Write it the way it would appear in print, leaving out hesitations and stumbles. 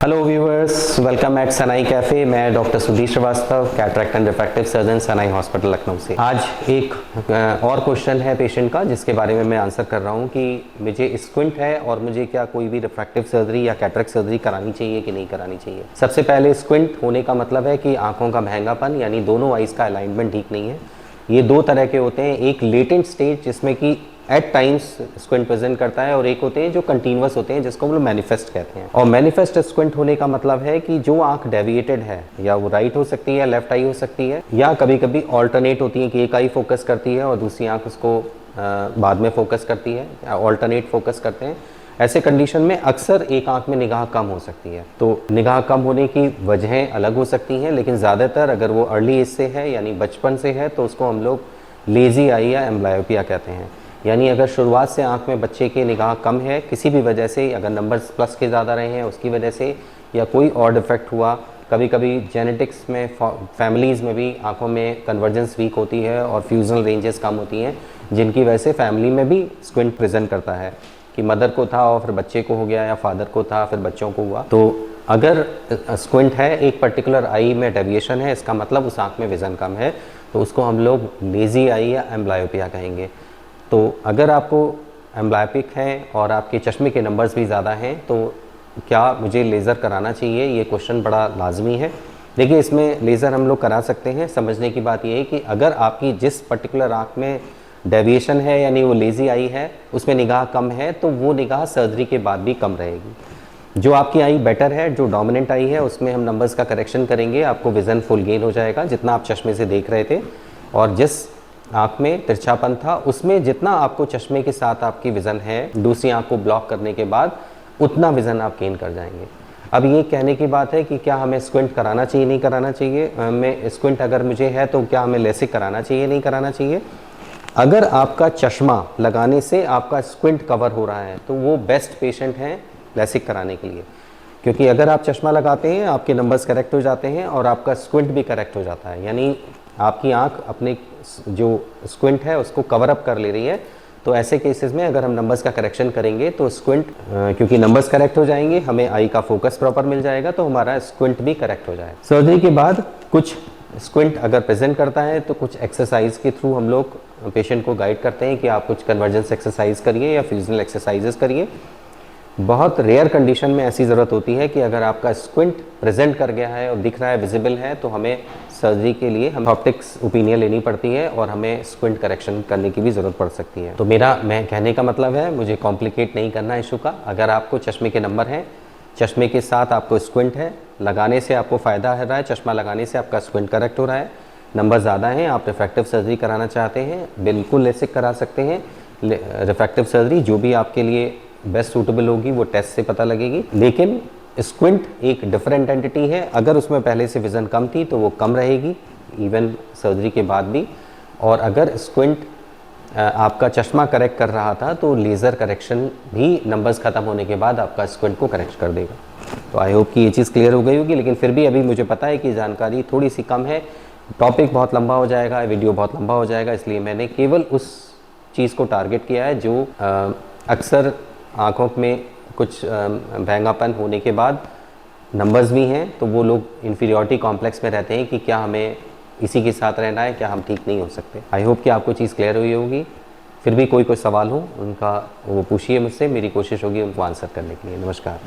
Hello viewers, welcome at Sanai cafe. मैं doctor Sudhir Srivastava, cataract and refractive surgeon, Sanai hospital Lucknow से। आज एक और क्वेश्चन है पेशेंट का, जिसके बारे में मैं आंसर कर रहा हूँ कि मुझे स्क्विंट है और मुझे क्या कोई भी रिफ्रैक्टिव सर्जरी या कैटरेक्ट सर्जरी करानी चाहिए कि नहीं करानी चाहिए। सबसे पहले स्क्विंट होने का मतलब है कि आँखों का महंगापन, यानी दोनों आइज़ का अलाइनमेंट ठीक नहीं है। ये दो तरह के होते हैं, एक लेटेंट स्टेज जिसमें कि एट टाइम्स स्क्विंट प्रेजेंट करता है, और एक होते हैं जो कंटिन्यूअस होते हैं जिसको हम लोग मैनिफेस्ट कहते हैं। और मैनिफेस्ट स्क्विंट होने का मतलब है कि जो आंख डेविएटेड है, या वो राइट हो सकती है, लेफ्ट आई हो सकती है, या कभी कभी ऑल्टरनेट होती है कि एक आई फोकस करती है और दूसरी आंख उसको बाद में फोकस करती है, ऑल्टरनेट फोकस करते हैं। ऐसे कंडीशन में अक्सर एक आंख में निगाह कम हो सकती है। तो निगाह कम होने की वजहें अलग हो सकती हैं, लेकिन ज़्यादातर अगर वो अर्ली एज से है यानी बचपन से है तो उसको हम लोग लेजी आई या एम्ब्लायोपिया कहते हैं। यानी अगर शुरुआत से आंख में बच्चे की निगाह कम है किसी भी वजह से, अगर नंबर्स प्लस के ज़्यादा रहे हैं उसकी वजह से, या कोई और डिफेक्ट हुआ, कभी कभी जेनेटिक्स में फैमिलीज़ में भी आंखों में कन्वर्जेंस वीक होती है और फ्यूजनल रेंजेस कम होती हैं, जिनकी वजह से फैमिली में भी स्क्विंट प्रेजेंट करता है कि मदर को था और फिर बच्चे को हो गया, या फादर को था फिर बच्चों को हुआ। तो अगर स्क्विंट है, एक पर्टिकुलर आई में डेविएशन है, इसका मतलब उस आंख में विज़न कम है, तो उसको हम लोग लेजी आई या एम्ब्लायोपिया कहेंगे। तो अगर आपको एम्ब्लायोपिक है और आपके चश्मे के नंबर्स भी ज़्यादा हैं तो क्या मुझे लेज़र कराना चाहिए, ये क्वेश्चन बड़ा लाजमी है। देखिए, इसमें लेज़र हम लोग करा सकते हैं। समझने की बात ये है कि अगर आपकी जिस पर्टिकुलर आँख में डेविएशन है, यानी वो लेज़ी आई है, उसमें निगाह कम है, तो वो निगाह सर्जरी के बाद भी कम रहेगी। जो आपकी आई बेटर है, जो डोमिनेंट आई है, उसमें हम नंबर्स का करेक्शन करेंगे, आपको विज़न फुल गेन हो जाएगा जितना आप चश्मे से देख रहे थे, और जिस आँख में तिरछापन था उसमें जितना आपको चश्मे के साथ आपकी विज़न है, दूसरी आँख को ब्लॉक करने के बाद उतना विज़न आप गेन कर जाएंगे। अब ये कहने की बात है कि क्या हमें स्क्विंट कराना चाहिए नहीं कराना चाहिए। हमें स्क्विंट अगर मुझे है तो क्या हमें लेसिक कराना चाहिए नहीं कराना चाहिए। अगर आपका चश्मा लगाने से आपका स्क्विंट कवर हो रहा है तो वो बेस्ट पेशेंट हैं लेसिक कराने के लिए, क्योंकि अगर आप चश्मा लगाते हैं आपके नंबर्स करेक्ट हो जाते हैं और आपका स्क्विंट भी करेक्ट हो जाता है, यानी आपकी आंख अपने जो स्क्विंट है उसको कवर अप कर ले रही है। तो ऐसे केसेस में अगर हम नंबर्स का करेक्शन करेंगे तो स्क्विंट, क्योंकि नंबर्स करेक्ट हो जाएंगे, हमें आई का फोकस प्रॉपर मिल जाएगा, तो हमारा स्क्विंट भी करेक्ट हो जाएगा। सर्जरी के बाद कुछ स्क्विंट अगर प्रेजेंट करता है तो कुछ एक्सरसाइज के थ्रू हम लोग पेशेंट को गाइड करते हैं कि आप कुछ कन्वर्जेंस एक्सरसाइज करिए या फ्यूजनल एक्सरसाइजेस करिए। बहुत रेयर कंडीशन में ऐसी ज़रूरत होती है कि अगर आपका स्क्विंट प्रेजेंट कर गया है और दिख रहा है, विजिबल है, तो हमें सर्जरी के लिए हम ऑप्टिक्स ओपिनियन लेनी पड़ती है और हमें स्क्विंट करेक्शन करने की भी ज़रूरत पड़ सकती है। तो मैं कहने का मतलब है, मुझे कॉम्प्लिकेट नहीं करना इशू का। अगर आपको चश्मे के नंबर हैं, चश्मे के साथ आपको स्क्विंट है, लगाने से आपको फ़ायदा हो रहा है, चश्मा लगाने से आपका स्क्विंट करेक्ट हो रहा है, नंबर ज़्यादा हैं, आप रिफ्रैक्टिव सर्जरी कराना चाहते हैं, बिल्कुल लेसिक करा सकते हैं। रिफ्रैक्टिव सर्जरी जो भी आपके लिए बेस्ट सूटेबल होगी वो टेस्ट से पता लगेगी। लेकिन स्क्विंट एक डिफरेंट एंटिटी है, अगर उसमें पहले से विज़न कम थी तो वो कम रहेगी इवन सर्जरी के बाद भी। और अगर स्क्विंट आपका चश्मा करेक्ट कर रहा था तो लेज़र करेक्शन भी नंबर्स ख़त्म होने के बाद आपका स्क्विंट को करेक्ट कर देगा। तो आई होप कि ये चीज़ क्लियर हो गई होगी, लेकिन फिर भी अभी मुझे पता है कि जानकारी थोड़ी सी कम है, टॉपिक बहुत लंबा हो जाएगा, वीडियो बहुत लंबा हो जाएगा, इसलिए मैंने केवल उस चीज़ को टारगेट किया है जो अक्सर आँखों में कुछ महंगापन होने के बाद नंबर्स भी हैं, तो वो लोग इन्फीरियॉरिटी कॉम्प्लेक्स में रहते हैं कि क्या हमें इसी के साथ रहना है, क्या हम ठीक नहीं हो सकते। आई होप कि आपको चीज़ क्लियर हुई होगी। फिर भी कोई सवाल हो उनका वो पूछिए मुझसे, मेरी कोशिश होगी उनको आंसर करने के लिए। नमस्कार।